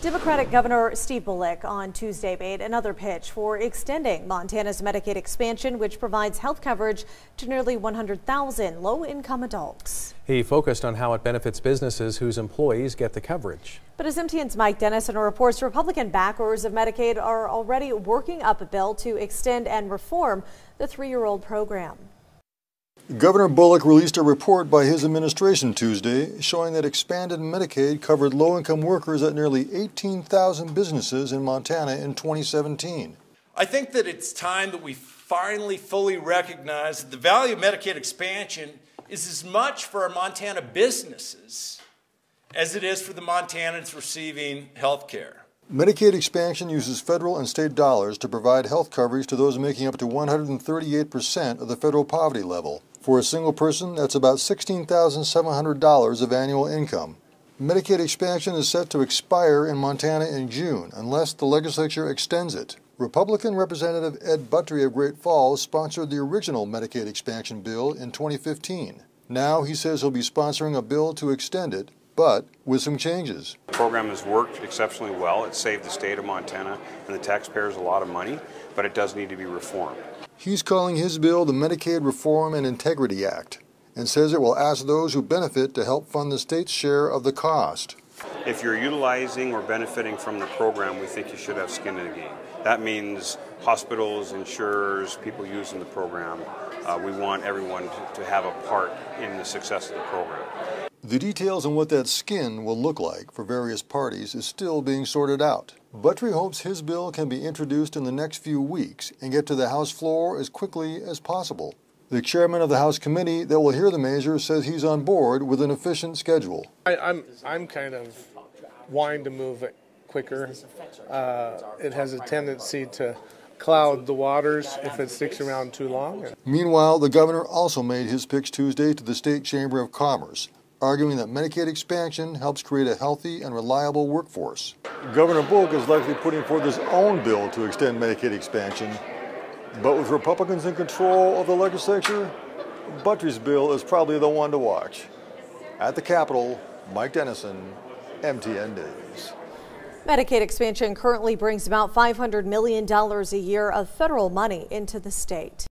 Democratic Governor Steve Bullock on Tuesday made another pitch for extending Montana's Medicaid expansion, which provides health coverage to nearly 100,000 low-income adults. He focused on how it benefits businesses whose employees get the coverage. But as MTN's Mike Dennison reports, Republican backers of Medicaid are already working up a bill to extend and reform the three-year-old program. Governor Bullock released a report by his administration Tuesday showing that expanded Medicaid covered low-income workers at nearly 18,000 businesses in Montana in 2017. I think that it's time that we finally fully recognize that the value of Medicaid expansion is as much for our Montana businesses as it is for the Montanans receiving health care. Medicaid expansion uses federal and state dollars to provide health coverage to those making up to 138% of the federal poverty level. For a single person, that's about $16,700 of annual income. Medicaid expansion is set to expire in Montana in June unless the legislature extends it. Republican Representative Ed Buttry of Great Falls sponsored the original Medicaid expansion bill in 2015. Now he says he'll be sponsoring a bill to extend it, but with some changes. The program has worked exceptionally well. It saved the state of Montana and the taxpayers a lot of money, but it does need to be reformed. He's calling his bill the Medicaid Reform and Integrity Act and says it will ask those who benefit to help fund the state's share of the cost. If you're utilizing or benefiting from the program, we think you should have skin in the game. That means hospitals, insurers, people using the program. We want everyone to have a part in the success of the program. The details on what that skin will look like for various parties is still being sorted out. Buttry hopes his bill can be introduced in the next few weeks and get to the House floor as quickly as possible. The chairman of the House committee that will hear the measure says he's on board with an efficient schedule. I'm kind of wanting to move it quicker. It has a tendency to cloud the waters if it sticks around too long. Meanwhile, the governor also made his pitch Tuesday to the State Chamber of Commerce, arguing that Medicaid expansion helps create a healthy and reliable workforce. Governor Bullock is likely putting forth his own bill to extend Medicaid expansion, but with Republicans in control of the legislature, Buttry's bill is probably the one to watch. At the Capitol, Mike Dennison, MTN News. Medicaid expansion currently brings about $500 million a year of federal money into the state.